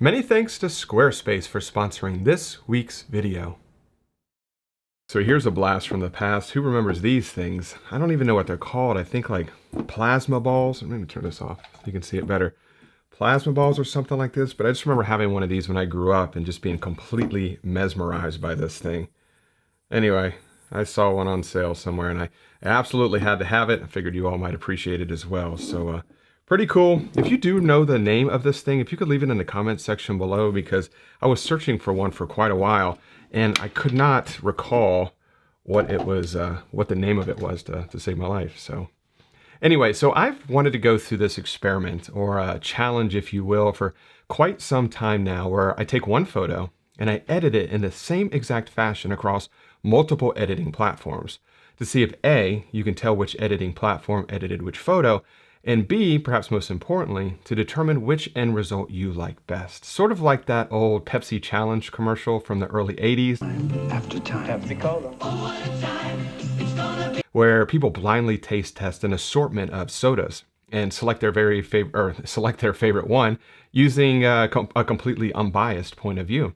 Many thanks to Squarespace for sponsoring this week's video. So here's a blast from the past. Who remembers these things? I don't even know what they're called. I think like plasma balls. Let me turn this off so you can see it better. Plasma balls or something like this, but I just remember having one of these when I grew up and just being completely mesmerized by this thing. Anyway, I saw one on sale somewhere and I absolutely had to have it. I figured you all might appreciate it as well. So pretty cool. If you do know the name of this thing, if you could leave it in the comments section below, because I was searching for one for quite a while and I could not recall what it was, what the name of it was to save my life. So anyway, so I've wanted to go through this experiment or a challenge, if you will, for quite some time now, where I take one photo and I edit it in the same exact fashion across multiple editing platforms to see if A, you can tell which editing platform edited which photo, and B, perhaps most importantly, to determine which end result you like best. Sort of like that old Pepsi Challenge commercial from the early 80s. After time. Pepsi-Cola. Where people blindly taste test an assortment of sodas and select their favorite one using a completely unbiased point of view.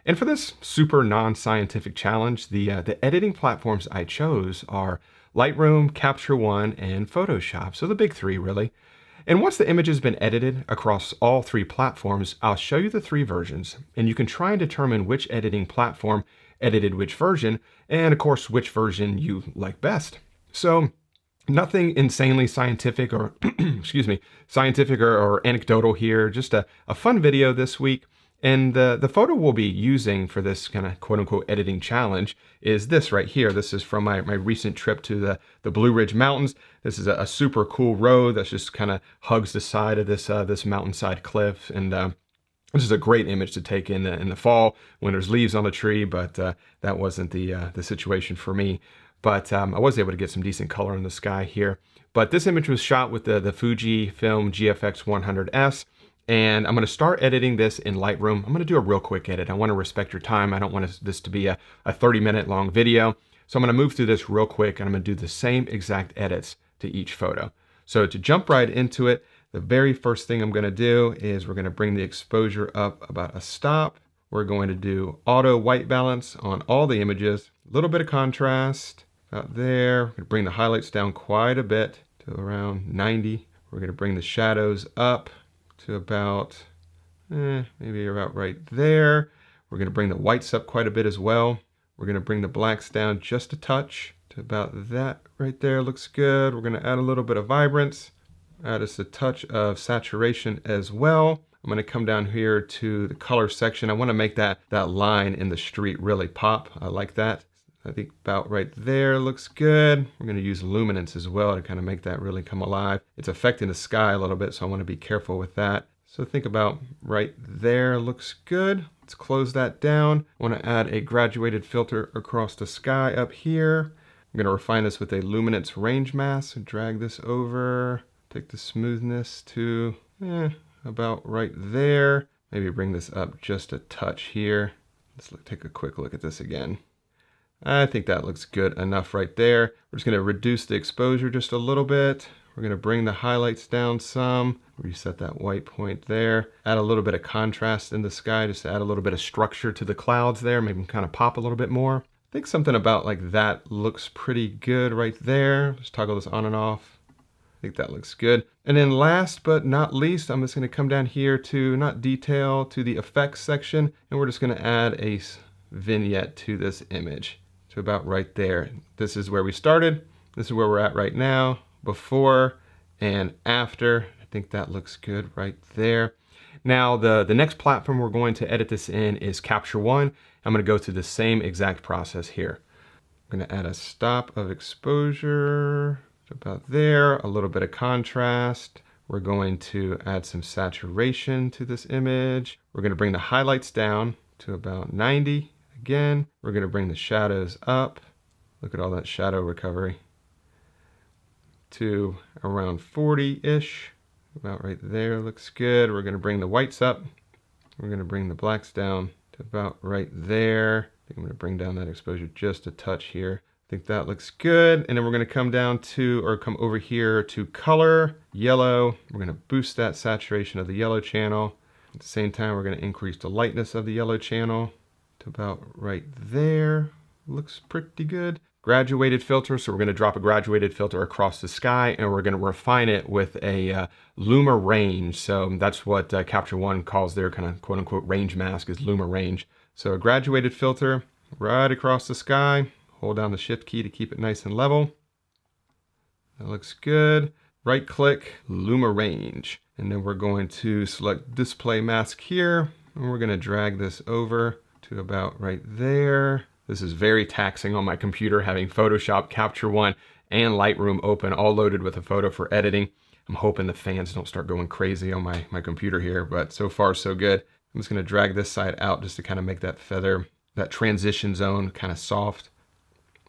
And for this super non-scientific challenge, the editing platforms I chose are Lightroom, Capture One, and Photoshop. So the big three, really. And once the image has been edited across all three platforms, I'll show you the three versions, and you can try and determine which editing platform edited which version, and of course, which version you like best. So nothing insanely scientific or, excuse me, scientific or anecdotal here, just a fun video this week. And the photo we'll be using for this kind of quote unquote editing challenge is this right here. This is from my recent trip to the Blue Ridge Mountains. This is a super cool road that just kind of hugs the side of this mountainside cliff. And this is a great image to take in the fall when there's leaves on the tree, but that wasn't the situation for me. But I was able to get some decent color in the sky here. But this image was shot with the Fujifilm GFX 100S. And I'm going to start editing this in Lightroom. I'm going to do a real quick edit. I want to respect your time. I don't want this to be a 30-minute long video. So I'm going to move through this real quick and I'm going to do the same exact edits to each photo. So to jump right into it, the very first thing I'm going to do is we're going to bring the exposure up about a stop. We're going to do auto white balance on all the images. A little bit of contrast out there. We're going to bring the highlights down quite a bit to around 90. We're going to bring the shadows up to about, maybe about right there. We're going to bring the whites up quite a bit as well. We're going to bring the blacks down just a touch to about that right there. Looks good. We're going to add a little bit of vibrance, add us a touch of saturation as well. I'm going to come down here to the color section. I want to make that line in the street really pop. I like that. I think about right there looks good. We're going to use luminance as well to kind of make that really come alive. It's affecting the sky a little bit, so I want to be careful with that. So think about right there looks good. Let's close that down. I want to add a graduated filter across the sky up here. I'm going to refine this with a luminance range mask. Drag this over. Take the smoothness to about right there. Maybe bring this up just a touch here. Let's take a quick look at this again. I think that looks good enough right there. We're just going to reduce the exposure just a little bit. We're going to bring the highlights down some. Reset that white point there. Add a little bit of contrast in the sky, just to add a little bit of structure to the clouds there. Maybe kind of pop a little bit more. I think something about like that looks pretty good right there. Just toggle this on and off. I think that looks good. And then last but not least, I'm just going to come down here to not detail, to the effects section. And we're just going to add a vignette to this image. About right there. This is where we started. This is where we're at right now, before and after. I think that looks good right there. Now the next platform we're going to edit this in is Capture One. I'm going to go through the same exact process here. I'm going to add a stop of exposure about there, a little bit of contrast. We're going to add some saturation to this image. We're going to bring the highlights down to about 90. Again, we're going to bring the shadows up. Look at all that shadow recovery. To around 40-ish. About right there looks good. We're going to bring the whites up. We're going to bring the blacks down to about right there. I think I'm going to bring down that exposure just a touch here. I think that looks good. And then we're going to come down to, or come over here to color, yellow. We're going to boost that saturation of the yellow channel. At the same time, we're going to increase the lightness of the yellow channel to about right there. Looks pretty good. Graduated filter, so we're going to drop a graduated filter across the sky, and we're going to refine it with a luma range. So that's what Capture One calls their kind of quote unquote range mask, is luma range. So a graduated filter right across the sky. Hold down the shift key to keep it nice and level. That looks good. Right click, luma range. And then we're going to select display mask here, and we're going to drag this over to about right there. This is very taxing on my computer, having Photoshop, Capture One, and Lightroom open, all loaded with a photo for editing. I'm hoping the fans don't start going crazy on my computer here, but so far so good. I'm just gonna drag this side out just to kind of make that feather, that transition zone kind of soft.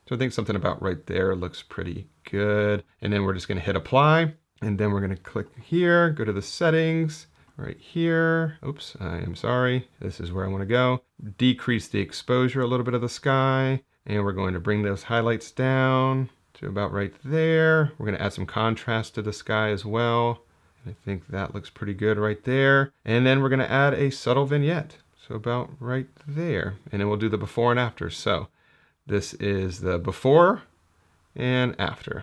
So I think something about right there looks pretty good. And then we're just gonna hit apply, and then we're gonna click here, go to the settings, right here. Oops, I am sorry. This is where I want to go. Decrease the exposure a little bit of the sky. And we're going to bring those highlights down to about right there. We're going to add some contrast to the sky as well. I think that looks pretty good right there. And then we're going to add a subtle vignette. So about right there. And then we'll do the before and after. So this is the before and after.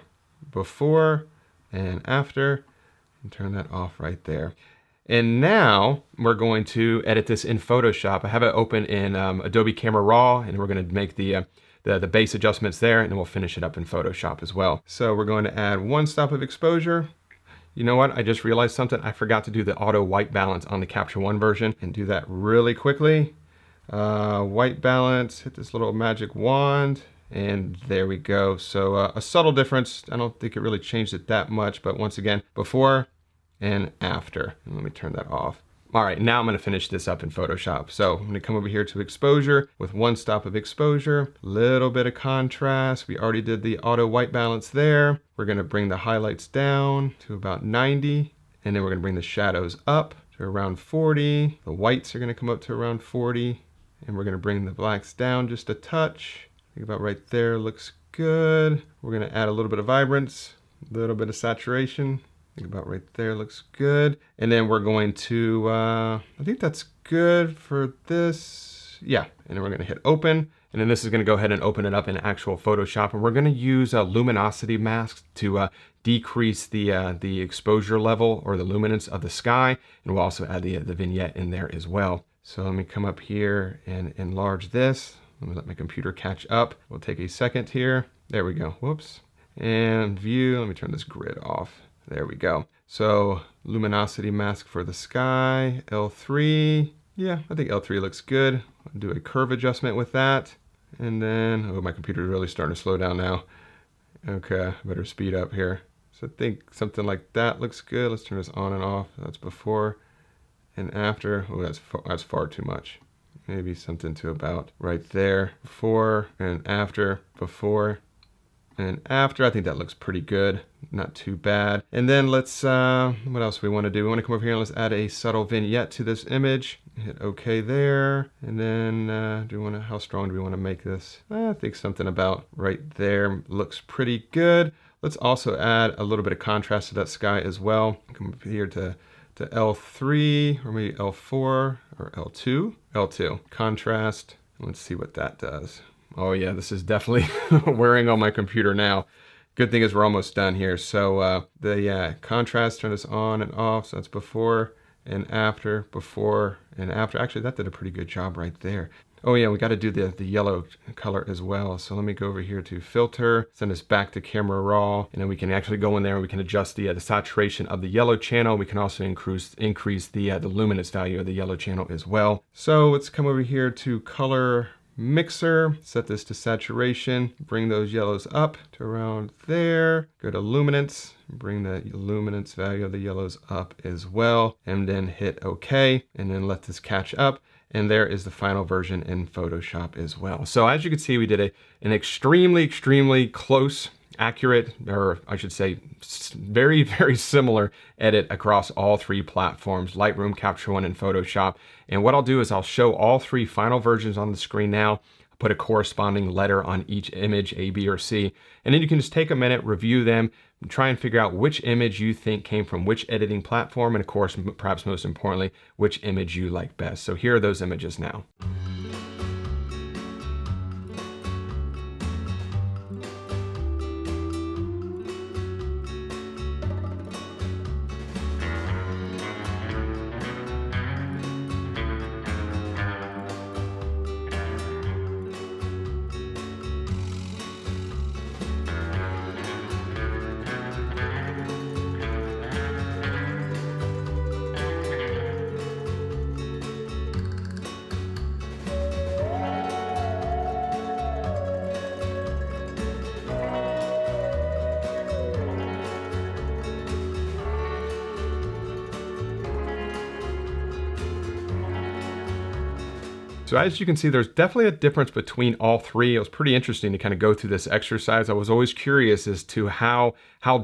Before and after. And turn that off right there. And now we're going to edit this in Photoshop. I have it open in Adobe Camera Raw, and we're going to make the base adjustments there, and then we'll finish it up in Photoshop as well. So we're going to add one stop of exposure. You know what? I just realized something. I forgot to do the auto white balance on the Capture One version, and do that really quickly. White balance, hit this little magic wand, and there we go. So a subtle difference. I don't think it really changed it that much, but once again, before and after. And let me turn that off. All right, now I'm going to finish this up in Photoshop. So I'm going to come over here to exposure with one stop of exposure, little bit of contrast. We already did the auto white balance there. We're going to bring the highlights down to about 90, and then we're going to bring the shadows up to around 40. The whites are going to come up to around 40, and we're going to bring the blacks down just a touch. I think about right there looks good. We're going to add a little bit of vibrance, a little bit of saturation. I think about right there looks good. And then we're going to, I think that's good for this. Yeah, and then we're gonna hit open. And then this is gonna go ahead and open it up in actual Photoshop. And we're gonna use a luminosity mask to decrease the exposure level or the luminance of the sky. And we'll also add the vignette in there as well. So let me come up here and enlarge this. Let me let my computer catch up. We'll take a second here. There we go, whoops. And view, let me turn this grid off. There we go. So luminosity mask for the sky, L3. Yeah, I think L3 looks good. I'll do a curve adjustment with that. And then, oh, my computer is really starting to slow down now. Okay, I better speed up here. So I think something like that looks good. Let's turn this on and off. That's before and after. Oh, that's far too much. Maybe something to about right there. Before and after, before and after. I think that looks pretty good. Not too bad. And then let's, what else do we want to do? We want to come over here and let's add a subtle vignette to this image. Hit OK there. And then how strong do we want to make this? I think something about right there looks pretty good. Let's also add a little bit of contrast to that sky as well. Come up here to L3 or maybe L4 or L2. L2. Contrast. Let's see what that does. Oh yeah, this is definitely wearing on my computer now. Good thing is we're almost done here. So the contrast, turn this on and off. So that's before and after, before and after. Actually, that did a pretty good job right there. Oh yeah, we got to do the yellow color as well. So let me go over here to filter, send this back to camera raw, and then we can actually go in there and we can adjust the saturation of the yellow channel. We can also increase the luminance value of the yellow channel as well. So let's come over here to color mixer, set this to saturation, bring those yellows up to around there, go to luminance, bring the luminance value of the yellows up as well, and then hit OK, and then let this catch up. And there is the final version in Photoshop as well. So as you can see, we did an extremely close, accurate, or I should say very, very similar edit across all three platforms, Lightroom, Capture One, and Photoshop. And what I'll do is I'll show all three final versions on the screen now. put a corresponding letter on each image, A, B, or C. And then you can just take a minute, review them, and try and figure out which image you think came from which editing platform. And of course, perhaps most importantly, which image you like best. So here are those images now. So as you can see, there's definitely a difference between all three. It was pretty interesting to kind of go through this exercise. I was always curious as to how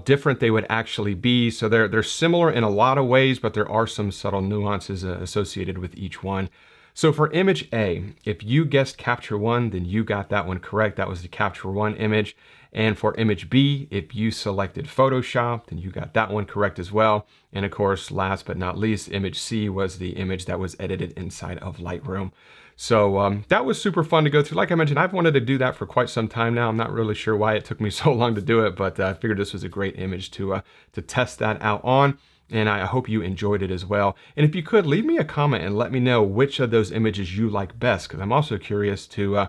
different they would actually be. So they're similar in a lot of ways, but there are some subtle nuances associated with each one. So for image A, if you guessed capture one, then you got that one correct. That was the capture one image. And for image B, if you selected Photoshop, then you got that one correct as well. And of course, last but not least, image C was the image that was edited inside of Lightroom. So that was super fun to go through. Like I mentioned, I've wanted to do that for quite some time now. I'm not really sure why it took me so long to do it, but I figured this was a great image to test that out on. And I hope you enjoyed it as well. And if you could, leave me a comment and let me know which of those images you like best, because I'm also curious to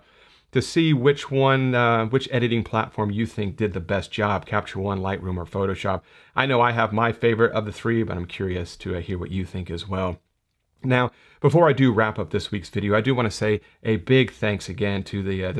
see which one, which editing platform you think did the best job, Capture One, Lightroom, or Photoshop. I know I have my favorite of the three, but I'm curious to hear what you think as well. Now, before I do wrap up this week's video, I do want to say a big thanks again to I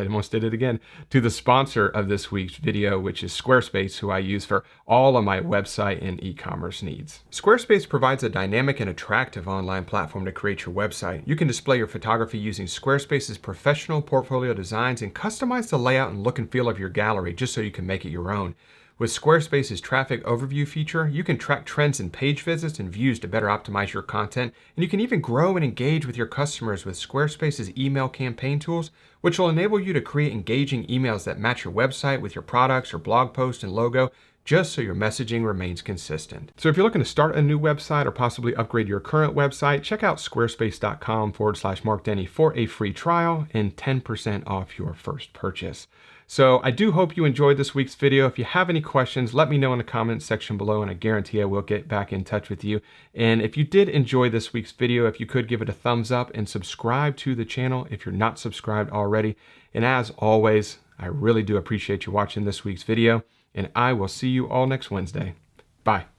almost did it again, to the sponsor of this week's video, which is Squarespace, who I use for all of my website and e-commerce needs. Squarespace provides a dynamic and attractive online platform to create your website. You can display your photography using Squarespace's professional portfolio designs and customize the layout and look and feel of your gallery just so you can make it your own. With Squarespace's traffic overview feature, you can track trends in page visits and views to better optimize your content, and you can even grow and engage with your customers with Squarespace's email campaign tools, which will enable you to create engaging emails that match your website with your products or blog post and logo, just so your messaging remains consistent. So if you're looking to start a new website or possibly upgrade your current website, check out squarespace.com/Mark Denney for a free trial and 10% off your first purchase. So I do hope you enjoyed this week's video. If you have any questions, let me know in the comments section below, and I guarantee I will get back in touch with you. And if you did enjoy this week's video, if you could give it a thumbs up and subscribe to the channel if you're not subscribed already. And as always, I really do appreciate you watching this week's video, and I will see you all next Wednesday. Bye.